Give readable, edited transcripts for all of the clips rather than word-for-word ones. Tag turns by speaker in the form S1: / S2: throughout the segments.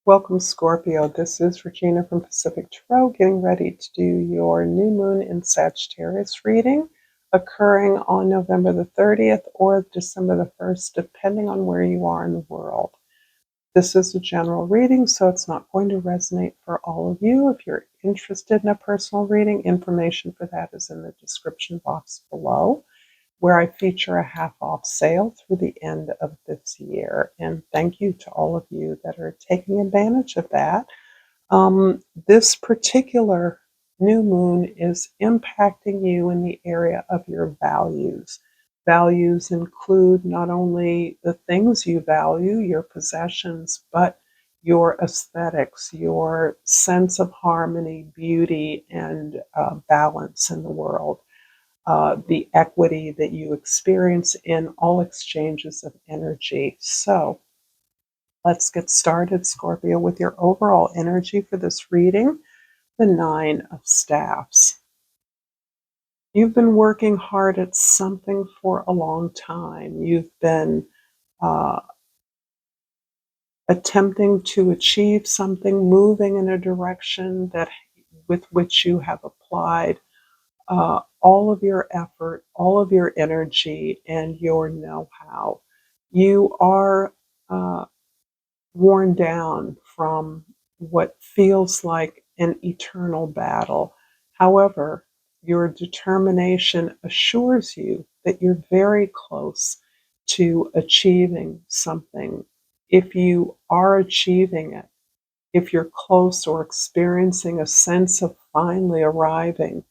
S1: Welcome, Scorpio. This is Regina from Pacific Tarot, getting ready to do your new moon in Sagittarius reading, occurring on November the 30th or December the 1st, depending on where you are in the world. This is a general reading, so it's not going to resonate for all of you. If you're interested in a personal reading, information for that is in the description box below, where I feature a half-off sale through the end of this year. And thank you to all of you that are taking advantage of that. This particular new moon is impacting you in the area of your values. Values include not only the things you value, your possessions, but your aesthetics, your sense of harmony, beauty, and balance in the world. The equity that you experience in all exchanges of energy. So let's get started, Scorpio, with your overall energy for this reading, the Nine of Staffs. You've been working hard at something for a long time. You've been attempting to achieve something, moving in a direction that with which you have applied all of your effort, all of your energy, and your know-how. You are worn down from what feels like an eternal battle. However, your determination assures you that you're very close to achieving something. If you are achieving it, if you're close or experiencing a sense of finally arriving,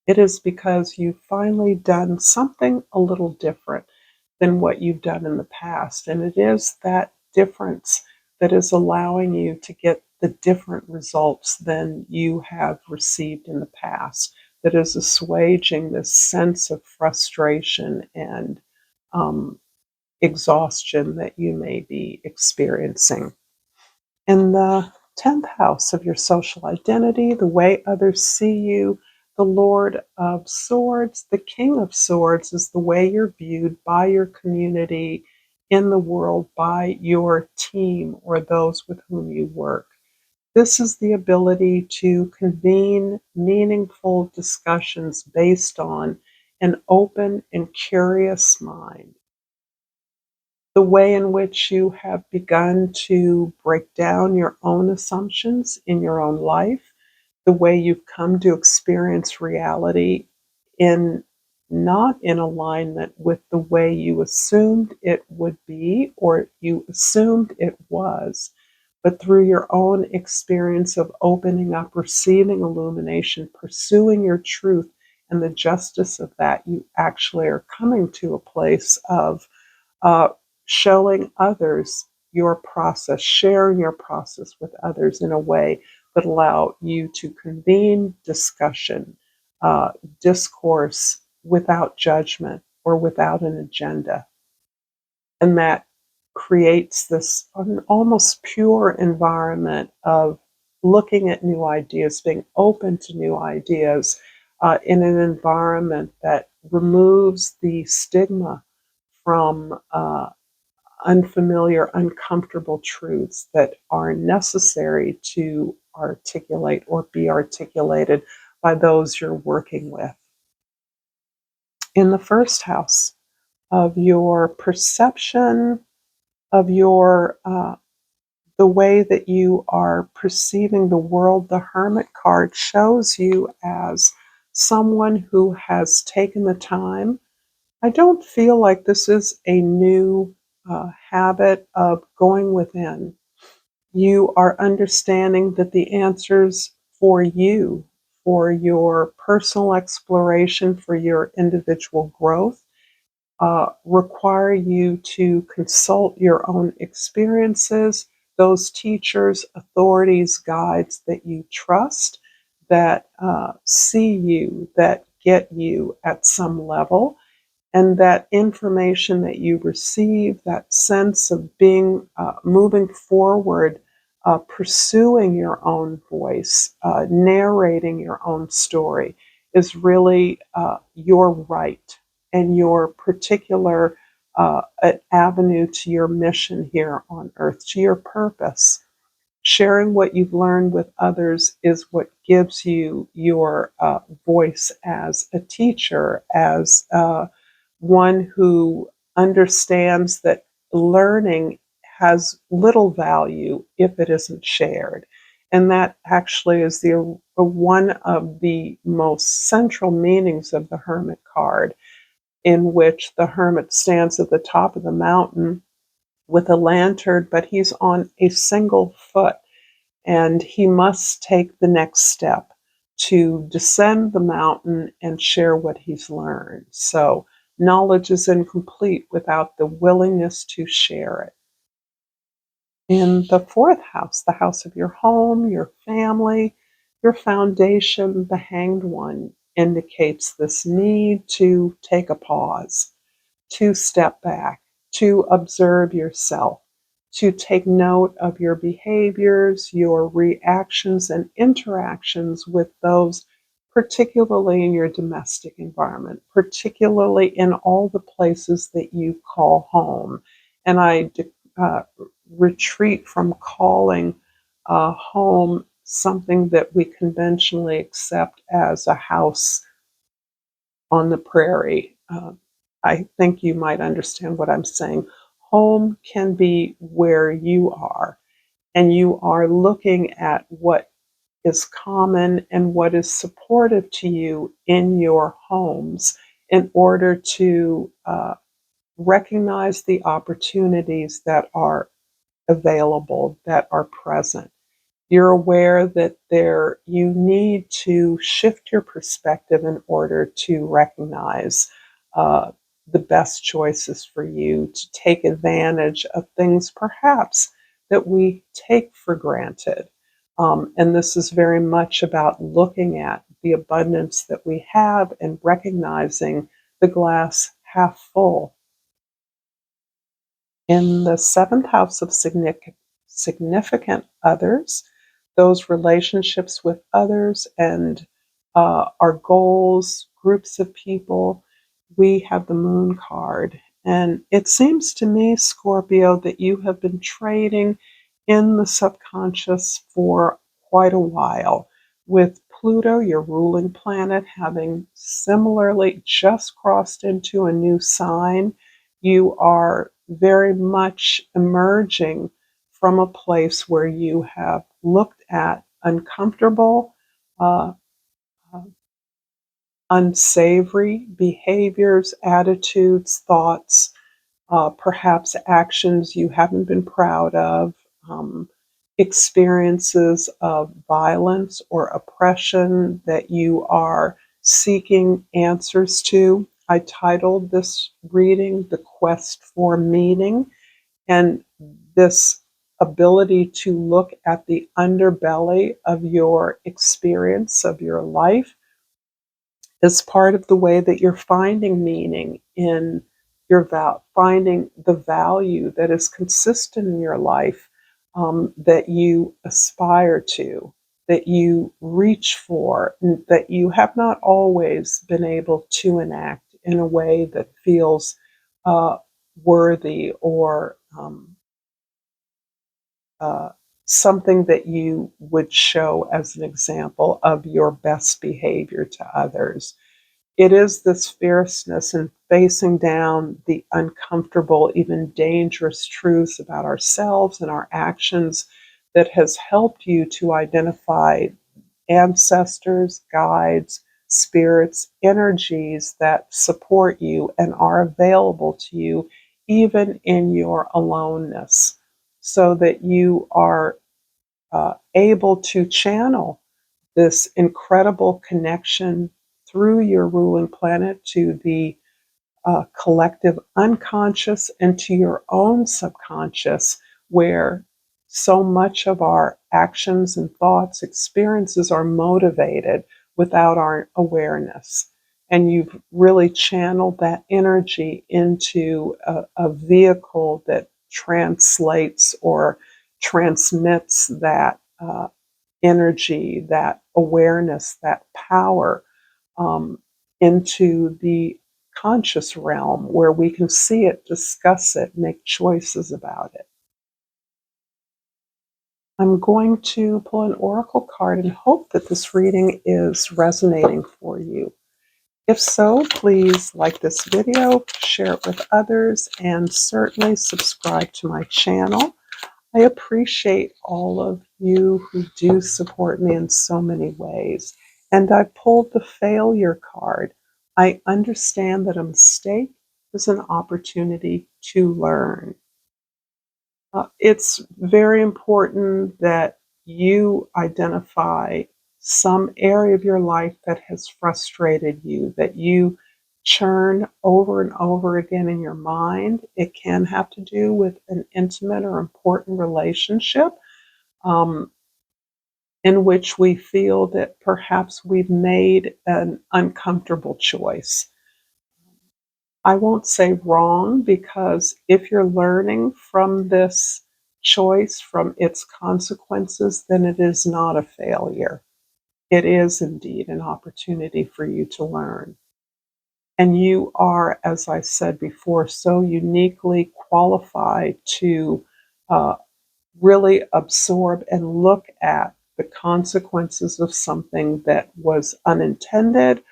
S1: it is because you've finally done something a little different than what you've done in the past. And it is that difference that is allowing you to get the different results than you have received in the past, that is assuaging this sense of frustration and exhaustion that you may be experiencing. In the 10th house of your social identity, the way others see you, the Lord of Swords, the King of Swords is the way you're viewed by your community in the world, by your team or those with whom you work. This is the ability to convene meaningful discussions based on an open and curious mind. The way in which you have begun to break down your own assumptions in your own life, the way you've come to experience reality in not in alignment with the way you assumed it would be or you assumed it was, but through your own experience of opening up, receiving illumination, pursuing your truth and the justice of that, you actually are coming to a place of uh, showing others your process, sharing your process with others in a way that allow you to convene discussion, discourse without judgment or without an agenda. And that creates this almost pure environment of looking at new ideas, being open to new ideas in an environment that removes the stigma from unfamiliar, uncomfortable truths that are necessary to articulate or be articulated by those you're working with. In the first house of your perception, of your the way that you are perceiving the world, the Hermit card shows you as someone who has taken the time. I don't feel like this is a new habit of going within. You are understanding that the answers for you, for your personal exploration, for your individual growth, require you to consult your own experiences, those teachers, authorities, guides that you trust, that see you, that get you at some level. And that information that you receive, that sense of being moving forward, pursuing your own voice, narrating your own story, is really your right and your particular avenue to your mission here on earth, to your purpose. Sharing what you've learned with others is what gives you your voice as a teacher, as one who understands that learning has little value if it isn't shared. And that actually is one of the most central meanings of the Hermit card, in which the hermit stands at the top of the mountain with a lantern, but he's on a single foot and he must take the next step to descend the mountain and share what he's learned. So knowledge is incomplete without the willingness to share it. In the fourth house, the house of your home, your family, your foundation, the Hanged One indicates this need to take a pause, to step back, to observe yourself, to take note of your behaviors, your reactions and interactions with those, particularly in your domestic environment, particularly in all the places that you call home. And I uh, retreat from calling home something that we conventionally accept as a house on the prairie. I think you might understand what I'm saying. Home can be where you are, and you are looking at what is common and what is supportive to you in your homes in order to recognize the opportunities that are available, that are present. You're aware that you need to shift your perspective in order to recognize uh, the best choices for you, to take advantage of things perhaps that we take for granted. And this is very much about looking at the abundance that we have and recognizing the glass half full. In the seventh house of significant others, those relationships with others and our goals, groups of people, we have the Moon card. And it seems to me, Scorpio, that you have been trading in the subconscious for quite a while, with Pluto, your ruling planet, having similarly just crossed into a new sign. You are very much emerging from a place where you have looked at uncomfortable, uh, uh, unsavory behaviors, attitudes, thoughts, perhaps actions you haven't been proud of, um, experiences of violence or oppression that you are seeking answers to. I titled this reading The Quest for Meaning, and this ability to look at the underbelly of your experience, of your life, is part of the way that you're finding meaning in finding the value that is consistent in your life, that you aspire to, that you reach for, and that you have not always been able to enact in a way that feels uh, worthy or uh, something that you would show as an example of your best behavior to others. It is this fierceness in facing down the uncomfortable, even dangerous truths about ourselves and our actions that has helped you to identify ancestors, guides, spirits, energies that support you and are available to you even in your aloneness, so that you are able to channel this incredible connection through your ruling planet to the collective unconscious and to your own subconscious, where so much of our actions and thoughts, experiences are motivated without our awareness. And you've really channeled that energy into a vehicle that translates or transmits that energy, that awareness, that power um, into the conscious realm where we can see it, discuss it, make choices about it. I'm going to pull an oracle card and hope that this reading is resonating for you. If so, please like this video, share it with others, and certainly subscribe to my channel. I appreciate all of you who do support me in so many ways. And I pulled the failure card. I understand that a mistake is an opportunity to learn. It's very important that you identify some area of your life that has frustrated you, that you churn over and over again in your mind. It can have to do with an intimate or important relationship um, in which we feel that perhaps we've made an uncomfortable choice. I won't say wrong, because if you're learning from this choice, from its consequences, then it is not a failure. It is indeed an opportunity for you to learn. And you are, as I said before, so uniquely qualified to uh, really absorb and look at the consequences of something that was unintended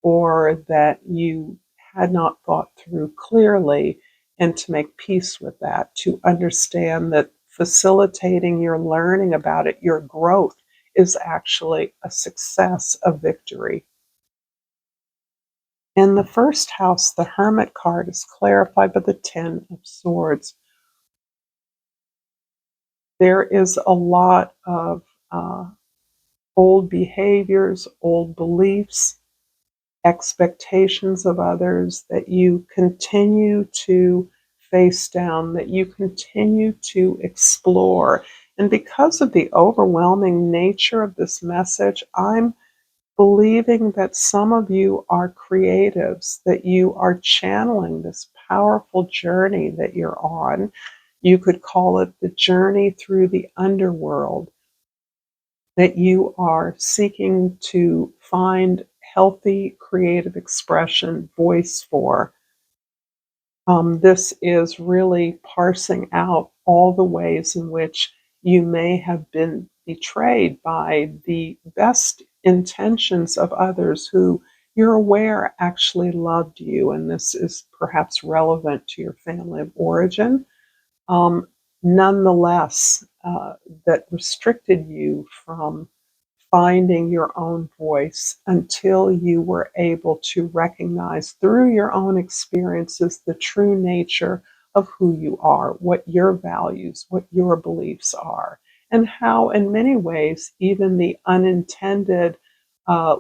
S1: or that you had not thought through clearly, and to make peace with that, to understand that facilitating your learning about it, your growth, is actually a success, a victory. In the first house, the Hermit card is clarified by the Ten of Swords. There is a lot of old behaviors, old beliefs, expectations of others that you continue to face down, that you continue to explore. And because of the overwhelming nature of this message, I'm believing that some of you are creatives, that you are channeling this powerful journey that you're on. You could call it the journey through the underworld, that you are seeking to find healthy creative expression, voice for. This is really parsing out all the ways in which you may have been betrayed by the best intentions of others who you're aware actually loved you. And this is perhaps relevant to your family of origin. Um, Nonetheless, that restricted you from finding your own voice until you were able to recognize through your own experiences the true nature of who you are, what your values, what your beliefs are, and how, in many ways, even the unintended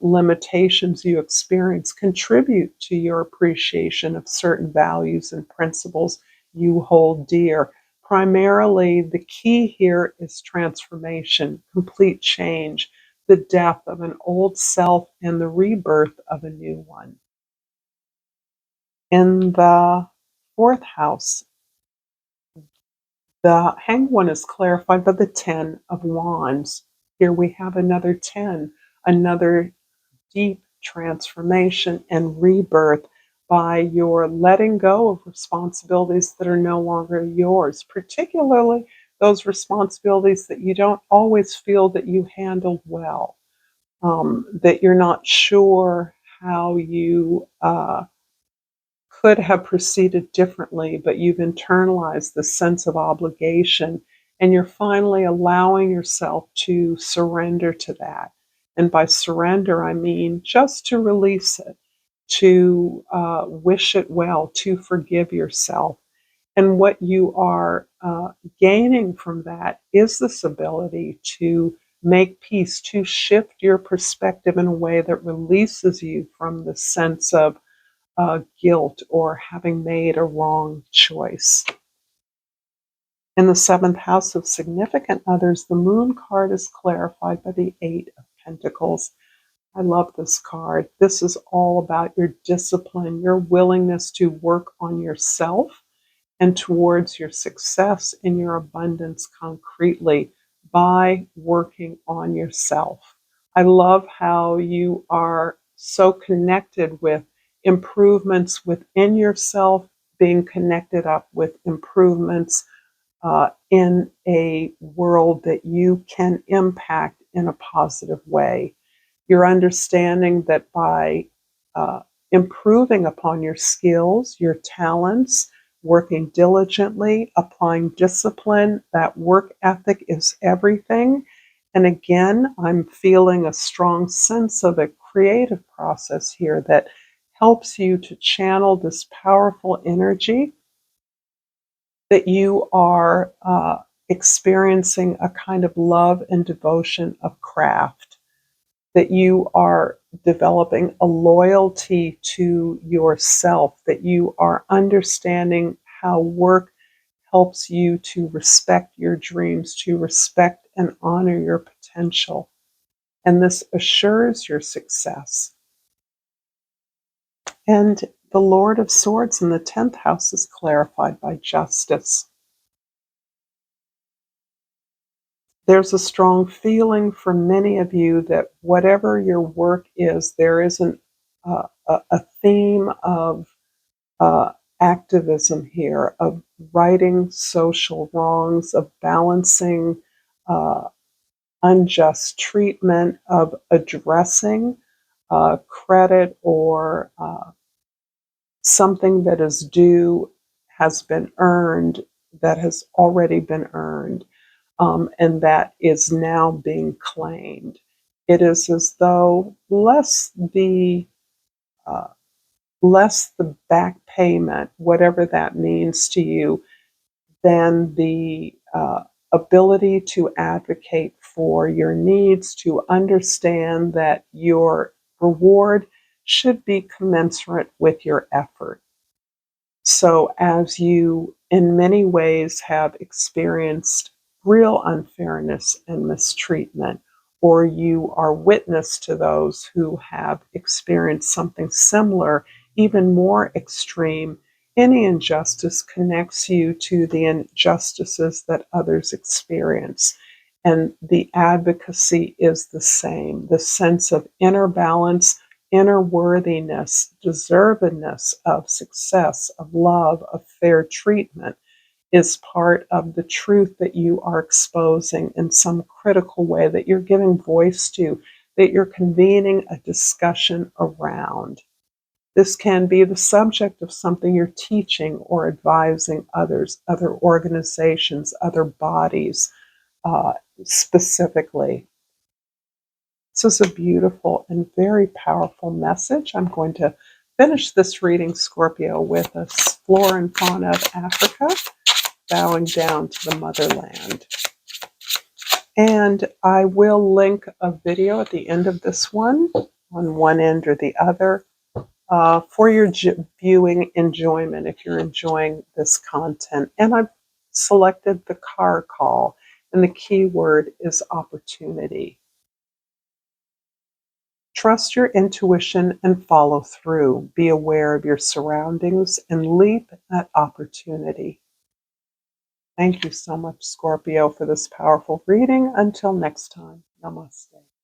S1: limitations you experience contribute to your appreciation of certain values and principles you hold dear. Primarily, the key here is transformation, complete change, the death of an old self and the rebirth of a new one. In the fourth house, the Hanged One is clarified by the Ten of Wands. Here we have another 10, another deep transformation and rebirth by your letting go of responsibilities that are no longer yours, particularly those responsibilities that you don't always feel that you handled well. That you're not sure how you could have proceeded differently, but you've internalized the sense of obligation, and you're finally allowing yourself to surrender to that. And by surrender, I mean just to release it, to wish it well, to forgive yourself. And what you are gaining from that is this ability to make peace, to shift your perspective in a way that releases you from the sense of guilt or having made a wrong choice. In the seventh house of significant others, the Moon card is clarified by the Eight of Pentacles. I love this card. This is all about your discipline, your willingness to work on yourself and towards your success and your abundance concretely by working on yourself. I love how you are so connected with improvements within yourself, being connected up with improvements in a world that you can impact in a positive way. You're understanding that by uh, improving upon your skills, your talents, working diligently, applying discipline, that work ethic is everything. And again, I'm feeling a strong sense of a creative process here that helps you to channel this powerful energy, that you are experiencing a kind of love and devotion of craft, that you are developing a loyalty to yourself, that you are understanding how work helps you to respect your dreams, to respect and honor your potential. And this assures your success. And the Lord of Swords in the 10th house is clarified by justice. There's a strong feeling for many of you that whatever your work is, there isn't a theme of activism here, of righting social wrongs, of balancing uh, unjust treatment, of addressing credit or something that is due, has been earned, that has already been earned, and that is now being claimed. It is as though uh, less the back payment, whatever that means to you, than the ability to advocate for your needs, to understand that your reward should be commensurate with your effort. So, as you in many ways have experienced real unfairness and mistreatment, or you are witness to those who have experienced something similar, even more extreme, any injustice connects you to the injustices that others experience. And the advocacy is the same, the sense of inner balance, inner worthiness, deservedness of success, of love, of fair treatment is part of the truth that you are exposing in some critical way, that you're giving voice to, that you're convening a discussion around. This can be the subject of something you're teaching or advising others, other organizations, other bodies uh, specifically. This is a beautiful and very powerful message. I'm going to finish this reading, Scorpio, with a flora and fauna of Africa, bowing down to the motherland. And I will link a video at the end of this one, on one end or the other, for your viewing enjoyment if you're enjoying this content. And I've selected the car call, and the keyword is opportunity. Trust your intuition and follow through. Be aware of your surroundings and leap at opportunity. Thank you so much, Scorpio, for this powerful reading. Until next time, namaste.